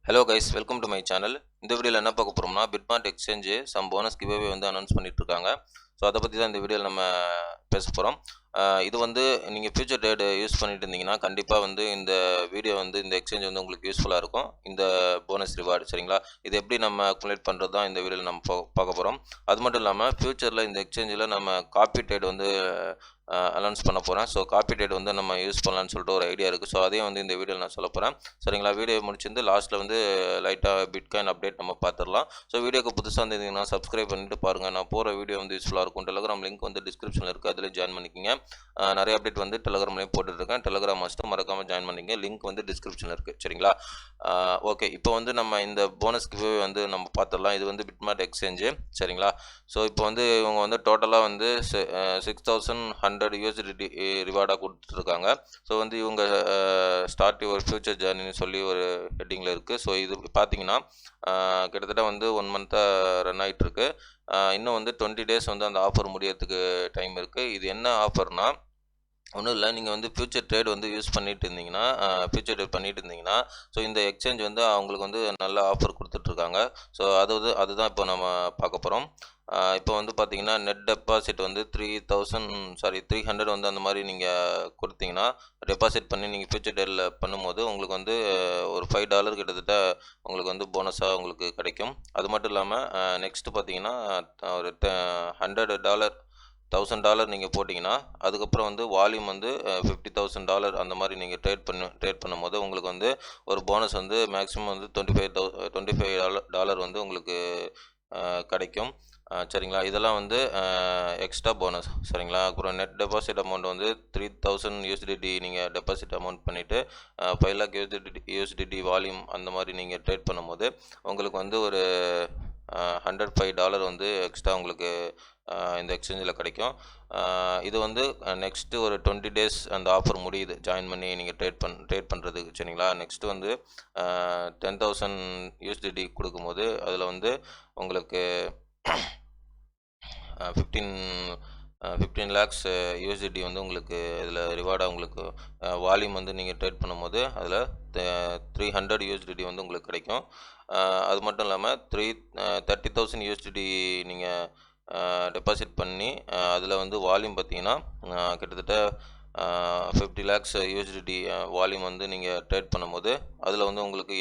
Hello guys, welcome to my channel. இந்த வீடியோவில் என்ன பார்க்க போகிறோம்னா, BitMart exchange some bonus giveaway வந்து அனௌன்ஸ் பண்ணிட்டு இருக்காங்க. ஸோ அதை பற்றி தான் இந்த வீடியோவில் நம்ம பேச போகிறோம். இது வந்து நீங்கள் ஃபியூச்சர் ட்ரேடு யூஸ் பண்ணிட்டு இருந்தீங்கன்னா கண்டிப்பாக வந்து இந்த வீடியோ வந்து இந்த எக்ஸ்சேஞ்ச் வந்து உங்களுக்கு யூஸ்ஃபுல்லாக இருக்கும். இந்த போனஸ் ரிவார்டு சரிங்களா, இது எப்படி நம்ம அக்குமுலேட் பண்ணுறது தான் இந்த வீடியோவில் நம்ம பார்க்க போகிறோம். அது மட்டும் இல்லாமல் ஃபியூச்சரில் இந்த எக்ஸ்சேஞ்சில் நம்ம காப்பி ட்ரேட் வந்து அனௌன்ஸ் பண்ண போகிறேன். ஸோ காப்பி ட்ரேட் வந்து நம்ம யூஸ் பண்ணலான்னு சொல்லிட்டு ஒரு ஐடியா இருக்குது. ஸோ அதையும் வந்து இந்த வீடியோவில் நான் சொல்ல போகிறேன் சரிங்களா. வீடியோ முடிச்சிருந்து லாஸ்ட்டில் வந்து லைட்டாக பிட்காயின் அப்டேட் நம்ம பார்த்துடலாம். ஸோ வீடியோக்கு புதுசாக இருந்தீங்கன்னா சப்ஸ்கிரைப் பண்ணிட்டு பாருங்கள். நான் போகிற வீடியோ வந்து யூஸ்ஃபுல்லாக இருக்கும். டெலகிராம் லிங்க் வந்து டிஸ்கிரிப்ஷனில் இருக்குது, அதில் ஜாயின் பண்ணிக்கிங்க. நிறைய அப்டேட் வந்து டெலகிராம்லேயும் போட்டுட்ருக்கேன். டெலகிராம் மஸ்ட்டு மறக்காமல் ஜாயின் பண்ணிங்க. லிங்க் வந்து டிஸ்கிரிப்ஷனில் இருக்குது சரிங்களா. ஓகே, இப்போ வந்து நம்ம இந்த போனஸ் கிவ்அவே வந்து நம்ம பார்த்துடலாம். இது வந்து பிட்மார்ட் எக்ஸ்சேஞ்சு சரிங்களா. ஸோ இப்போ வந்து இவங்க வந்து டோட்டலாக வந்து 6100 USDT ரிவார்டாக கொடுத்துட்ருக்காங்க. ஸோ வந்து இவங்க ஸ்டார்ட் யுவர் ஃபியூச்சர் ஜேர்னின்னு சொல்லி ஒரு ஹெட்டிங்கில் இருக்குது. ஸோ இது பார்த்தீங்கன்னா கிட்டத்தட்ட வந்து 1 மந்த்தாக ரன் ஆகிட்டுருக்கு. இன்னும் வந்து 20 டேஸ் வந்து அந்த ஆஃபர் முடியறதுக்கு டைம் இருக்குது. இது என்ன ஆஃபர்னா ஒன்றும் இல்லை, நீங்கள் வந்து ஃபியூச்சர் ட்ரேட் வந்து யூஸ் பண்ணிட்டு இருந்தீங்கன்னா ஃபியூச்சர் ட்ரேட் பண்ணிட்டு இருந்தீங்கன்னா ஸோ இந்த எக்ஸ்சேஞ்ச் வந்து அவங்களுக்கு வந்து நல்ல ஆஃபர் கொடுத்துட்ருக்காங்க. ஸோ அதுதான் இப்போ நம்ம பார்க்க போகிறோம். இப்போ வந்து பார்த்தீங்கன்னா நெட் டெபாசிட் வந்து 300 வந்து அந்த மாதிரி நீங்கள் கொடுத்தீங்கன்னா டெபாசிட் பண்ணி நீங்கள் ஃபியூச்சர் ட்ரேடில் பண்ணும்போது உங்களுக்கு வந்து ஒரு $5 கிட்டத்தட்ட உங்களுக்கு வந்து போனஸாக உங்களுக்கு கிடைக்கும். அது மட்டும் இல்லாமல் நெக்ஸ்ட்டு பார்த்தீங்கன்னா ஒரு $1000 நீங்கள் போட்டிங்கன்னா அதுக்கப்புறம் வந்து வால்யூம் வந்து $50,000 அந்த மாதிரி நீங்கள் ட்ரேட் பண்ணும்போது உங்களுக்கு வந்து ஒரு போனஸ் வந்து மேக்ஸிமம் வந்து $25 வந்து உங்களுக்கு கிடைக்கும் சரிங்களா. இதெல்லாம் வந்து எக்ஸ்ட்ரா போனஸ் சரிங்களா. அப்புறம் நெட் டெபாசிட் அமௌண்ட் வந்து 3000 USDT நீங்கள் டெபாசிட் அமௌண்ட் பண்ணிவிட்டு 5 lakh USDT வால்யூம் அந்த மாதிரி நீங்கள் ட்ரேட் பண்ணும்போது உங்களுக்கு வந்து ஒரு $105 வந்து எக்ஸ்ட்ரா உங்களுக்கு இந்த எக்ஸ்சேஞ்சில் கிடைக்கும். இது வந்து நெக்ஸ்ட்டு ஒரு 20 டேஸ் அந்த ஆஃபர் முடியுது ஜாயின் பண்ணி நீங்கள் ட்ரேட் பண்ணுறதுக்கு சரிங்களா. நெக்ஸ்ட்டு வந்து 10,000 USDT கொடுக்கும்போது அதில் வந்து உங்களுக்கு 15 lakhs USDT வந்து உங்களுக்கு இதில் ரிவார்டாக உங்களுக்கு வால்யூம் வந்து நீங்கள் ட்ரேட் பண்ணும்போது அதில் 300 USDT வந்து உங்களுக்கு கிடைக்கும். அது மட்டும் இல்லாமல் 30,000 USDT நீங்கள் டெபாசிட் பண்ணி அதில் வந்து வால்யூம் பார்த்தீங்கன்னா கிட்டத்தட்ட 50 lakhs USDT வால்யூம் வந்து நீங்கள் ட்ரேட் பண்ணும்போது அதில் வந்து உங்களுக்கு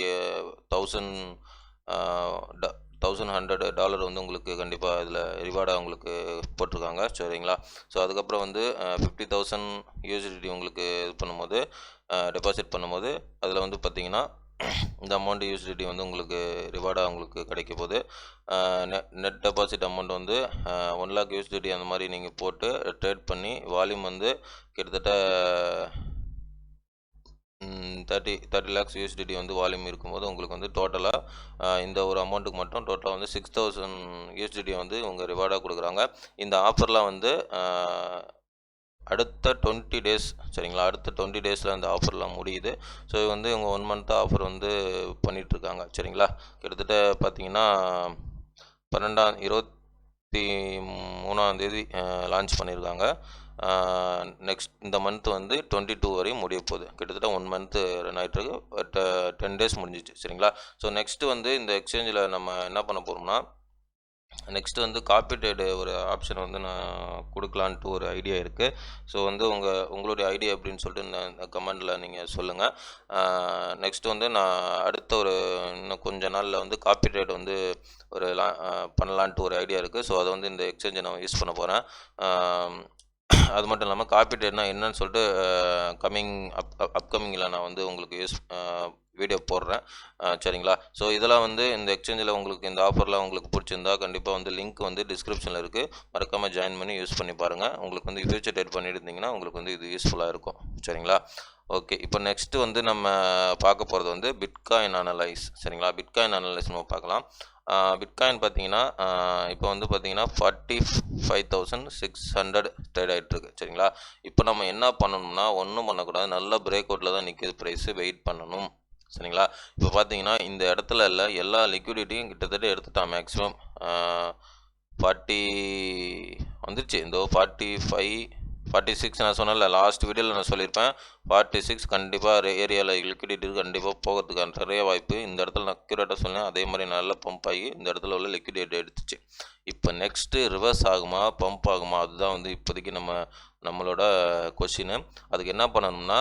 $1,100 வந்து உங்களுக்கு கண்டிப்பாக இதில் ரிவார்டாக உங்களுக்கு போட்டிருக்காங்க சரிங்களா. ஸோ அதுக்கப்புறம் வந்து 50,000 USDT உங்களுக்கு இது பண்ணும்போது டெபாசிட் பண்ணும்போது அதில் வந்து பார்த்தீங்கன்னா இந்த அமௌண்ட் USDT வந்து உங்களுக்கு ரிவார்டாக உங்களுக்கு கிடைக்க போகுது. நெட் டெபாசிட் அமௌண்ட் வந்து 1 lakh USDT அந்த மாதிரி நீங்கள் போட்டு ட்ரேட் பண்ணி வால்யூம் வந்து கிட்டத்தட்ட 30 lakhs USDT வந்து வால்யூம் இருக்கும்போது உங்களுக்கு வந்து டோட்டலாக இந்த ஒரு அமௌண்ட்டுக்கு மட்டும் டோட்டலாக வந்து 6000 USDT வந்து உங்கள் ரிவார்டாக கொடுக்குறாங்க. இந்த ஆஃபர்லாம் வந்து அடுத்த 20 டேஸ் சரிங்களா. அடுத்த 20 டேஸில் அந்த ஆஃபர்லாம் முடியுது. ஸோ இது வந்து இவங்க 1 மந்த் ஆஃபர் வந்து பண்ணிகிட்ருக்காங்க சரிங்களா. கிட்டத்தட்ட பார்த்தீங்கன்னா 23 லான்ச் பண்ணியிருக்காங்க. நெக்ஸ்ட் இந்த மந்த் வந்து 22 வரையும் முடிய போகுது. கிட்டத்தட்ட 1 மந்த்து ரன் ஆகிட்டுருக்கு. 10 டேஸ் முடிஞ்சிச்சு சரிங்களா. ஸோ நெக்ஸ்ட்டு வந்து இந்த எக்ஸ்சேஞ்சில் நம்ம என்ன பண்ண போகிறோம்னா நெக்ஸ்ட்டு வந்து காப்பி ட்ரேடு ஒரு ஆப்ஷன் வந்து நான் கொடுக்கலான்ட்டு ஒரு ஐடியா இருக்குது. ஸோ வந்து உங்களுடைய ஐடியா எப்படின்னு சொல்லிட்டு கமெண்டில் நீங்கள் சொல்லுங்கள். நெக்ஸ்ட்டு வந்து நான் அடுத்த ஒரு இன்னும் கொஞ்ச நாளில் வந்து காப்பி ட்ரேட் வந்து ஒரு பண்ணலான்ட்டு ஒரு ஐடியா இருக்குது. ஸோ அதை வந்து இந்த எக்ஸ்சேஞ்சை நான் யூஸ் பண்ண போகிறேன். அது மட்டும் இல்லாமல் காப்பி ட்ரேட்னா என்னன்னு சொல்லிட்டு அப்கமிங்கில் நான் வந்து உங்களுக்கு வீடியோ போடுறேன் சரிங்களா. ஸோ இதெல்லாம் வந்து இந்த எக்ஸ்சேஞ்சில் உங்களுக்கு இந்த ஆஃபர்லாம் உங்களுக்கு பிடிச்சிருந்தா கண்டிப்பாக வந்து லிங்க் வந்து டிஸ்கிரிப்ஷனில் இருக்குது, மறக்காமல் ஜாயின் பண்ணி யூஸ் பண்ணி பாருங்கள். உங்களுக்கு வந்து ஃபியூச்சர் ட்ரேட் பண்ணிட்டு இருந்தீங்கன்னா உங்களுக்கு வந்து இது யூஸ்ஃபுல்லாக இருக்கும் சரிங்களா. ஓகே, இப்போ நெக்ஸ்ட்டு வந்து நம்ம பார்க்க போகிறது வந்து பிட்காயின் அனலைஸ் சரிங்களா. பிட்காயின் அனலைஸ் நம்ம பார்க்கலாம். பிட்காயின் பார்த்தீங்கன்னா இப்போ வந்து பார்த்தீங்கன்னா 45,600 ட்ரேட் ஆகிட்டுருக்கு சரிங்களா. இப்போ நம்ம என்ன பண்ணணும்னா ஒன்றும் பண்ணக்கூடாது, நல்ல பிரேக் அவுட்டில் தான் நிற்கிது ப்ரைஸு, வெயிட் பண்ணணும் சரிங்களா. இப்போ பார்த்தீங்கன்னா இந்த இடத்துல இல்லை, எல்லா லிக்விடிட்டியும் கிட்டத்தட்ட எடுத்துட்டான். மேக்ஸிமம் 40 வந்துருச்சு. இந்த 45 46 நான் சொன்னேன்ல, லாஸ்ட் வீடியோவில் நான் சொல்லியிருப்பேன். 46 கண்டிப்பாக ஏரியாவில் லிக்விடிட்டி கண்டிப்பாக போகிறதுக்கான நிறைய வாய்ப்பு. இந்த இடத்துல நான் அக்யூரேட்டாக சொன்னேன். அதே மாதிரி நல்லா பம்ப் ஆகி இந்த இடத்துல உள்ள லிக்விடிட்டி எடுத்துச்சு. இப்போ நெக்ஸ்ட்டு ரிவர்ஸ் ஆகுமா பம்ப் ஆகுமா, அதுதான் வந்து இப்போதைக்கு நம்மளோட கொஷினு. அதுக்கு என்ன பண்ணணும்னா,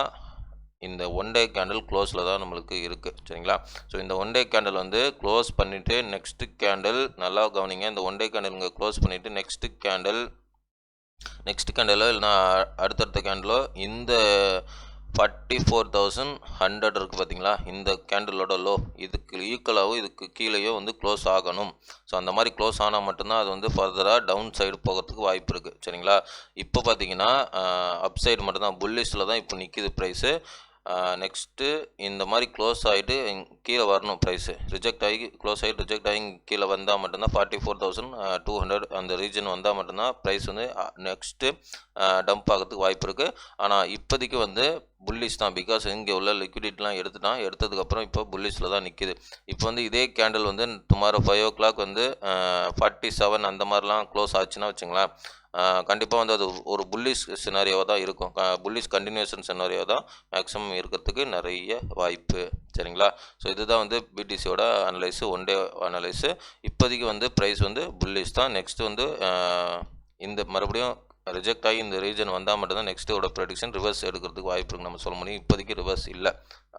இந்த ஒன் டே கேண்டில் க்ளோஸில் தான் நம்மளுக்கு இருக்குது. சரிங்களா? ஸோ இந்த ஒன் டே கேண்டில் வந்து க்ளோஸ் பண்ணிவிட்டு நெக்ஸ்ட்டு கேண்டில் நல்லா கவனிங்க. இந்த ஒன் டே கேண்டில் இங்கே க்ளோஸ் பண்ணிவிட்டு நெக்ஸ்ட் கேண்டிலோ இல்லைனா அடுத்தடுத்த கேண்டிலோ இந்த 44,100 இருக்குது பார்த்தீங்களா, இந்த கேண்டிலோட லோ இதுக்கு ஈக்குவலாகவும் இதுக்கு கீழேயோ வந்து க்ளோஸ் ஆகணும். ஸோ அந்த மாதிரி க்ளோஸ் ஆனால் மட்டும்தான் அது வந்து ஃபர்தராக டவுன் சைடு போகிறதுக்கு வாய்ப்பு இருக்குது. சரிங்களா? இப்போ பார்த்தீங்கன்னா அப் சைடு மட்டும்தான், புல்லிஷில் தான் இப்போ நிற்கிது ப்ரைஸு. நெக்ஸ்ட்டு இந்த மாதிரி க்ளோஸ் ஆகிட்டு கீழே வரணும், ப்ரைஸு ரிஜெக்ட் ஆகி க்ளோஸ் ஆகி ரிஜெக்ட் ஆகி கீழே வந்தால் மட்டும்தான் 44,200 அந்த ரீஜன் வந்தால் மட்டும்தான் ப்ரைஸ் வந்து நெக்ஸ்ட்டு டம்ப் ஆகிறதுக்கு வாய்ப்பு இருக்குது. ஆனால் இப்போதைக்கு வந்து புல்லிஷ் தான். பிகாஸ் இங்கே உள்ள லிக்விடிட்டிலாம் எடுத்ததுக்கப்புறம் இப்போ புல்லிஷில் தான் நிற்கிது. இப்போ வந்து இதே கேண்டில் வந்து டுமாரோ 5 o'clock வந்து 47 அந்த மாதிரிலாம் க்ளோஸ் ஆச்சுன்னா வச்சுங்களேன், கண்டிப்பாக வந்து அது ஒரு புல்லிஷ் சினாரியோவாக தான் இருக்கும். புல்லிஷ் கண்டினியூஷன் சினாரியோ தான் மேக்ஸிமம் இருக்கிறதுக்கு நிறைய வாய்ப்பு. சரிங்களா? ஸோ இதுதான் வந்து பிடிசியோட அனலைஸு, ஒன் டே அனலைஸு. இப்போதைக்கு வந்து ப்ரைஸ் வந்து புல்லிஷ் தான். நெக்ஸ்ட்டு வந்து இந்த மறுபடியும் ரிஜெக்ட் ஆகி இந்த ரீஜன் வந்தால் மட்டும்தான் நெக்ஸ்ட்டோட ப்ரெடிக்ஷன் ரிவர்ஸ் எடுக்கிறதுக்கு வாய்ப்பு இருக்குது நம்ம சொல்ல முடியும். இப்போதைக்கு ரிவர்ஸ் இல்லை,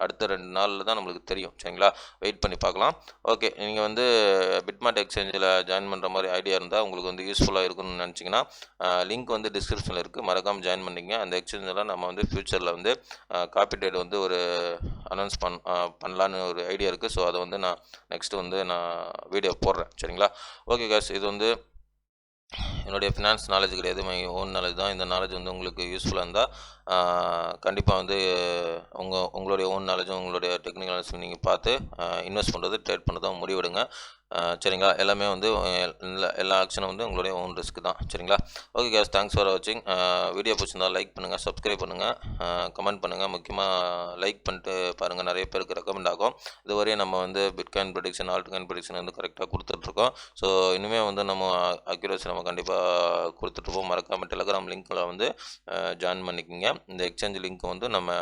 அடுத்த 2 நாளில் தான் நம்மளுக்கு தெரியும். சரிங்களா? வெயிட் பண்ணி பார்க்கலாம். ஓகே, நீங்கள் வந்து பிட்மார்ட் எக்ஸ்சேஞ்சில் ஜாயின் பண்ணுற மாதிரி ஐடியா இருந்தால் உங்களுக்கு வந்து யூஸ்ஃபுல்லாக இருக்குன்னு நினச்சிங்கன்னா லிங்க் வந்து டிஸ்கிரிப்ஷனில் இருக்குது, மறக்காமல் ஜாயின் பண்ணிங்க. அந்த எக்ஸ்சேஞ்செல்லாம் நம்ம வந்து ஃப்யூச்சரில் வந்து காப்பி ட்ரேட் வந்து ஒரு அனௌன்ஸ் பண்ணலான்னு ஒரு ஐடியா இருக்குது. ஸோ அதை வந்து நான் நெக்ஸ்ட்டு வந்து நான் வீடியோ போடுறேன். சரிங்களா? ஓகே காஸ், இது வந்து என்னுடைய ஃபினான்ஸ் நாலேஜ் கிடையாது, மை ஓன் நாலேஜ் தான். இந்த நாலேஜ் வந்து உங்களுக்கு யூஸ்ஃபுல்லாக இருந்தால் கண்டிப்பாக வந்து உங்களுடைய ஓன் நாலேஜும் உங்களுடைய டெக்னிக்கல் நாலேஜும் நீங்கள் பார்த்து இன்வெஸ்ட் பண்ணுறது ட்ரேட் பண்ணுறதும் முடிவெடுங்க. சரிங்களா? எல்லாமே வந்து எல்லா ஆக்ஷனும் வந்து உங்களுடைய ஓன் ரிஸ்க் தான். சரிங்களா? ஓகே கேஸ், தேங்க்ஸ் ஃபார் வாட்சிங். வீடியோ பிடிச்சிருந்தா லைக் பண்ணுங்கள், சப்ஸ்கிரைப் பண்ணுங்கள், கமெண்ட் பண்ணுங்கள். முக்கியமாக லைக் பண்ணிட்டு பாருங்கள், நிறைய பேருக்கு ரெக்கமெண்ட் ஆகும். இதுவரையும் நம்ம வந்து பிட்காயின் ப்ரெடிக்ஷன், ஆல்ட்காயின் ப்ரெடிக்ஷன் வந்து கரெக்டாக கொடுத்துட்ருக்கோம். ஸோ இனிமேல் வந்து நம்ம அக்யூரேசி நம்ம கண்டிப்பாக கொடுத்துட்ருப்போம். மறக்காமல் டெலகிராம் லிங்க்கில் வந்து ஜாயின் பண்ணிக்கோங்க. இந்த எக்ஸ்சேஞ்ச் லிங்க் வந்து நம்ம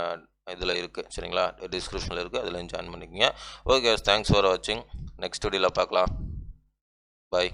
இதில் இருக்குது. சரிங்களா? டிஸ்கிரிப்ஷனில் இருக்குது, அதில் ஜாயின் பண்ணிக்கோங்க. ஓகே, தேங்க்ஸ் ஃபார் வாட்சிங். நெக்ஸ்ட் வீடியோவில் பார்க்கலாம். பாய்.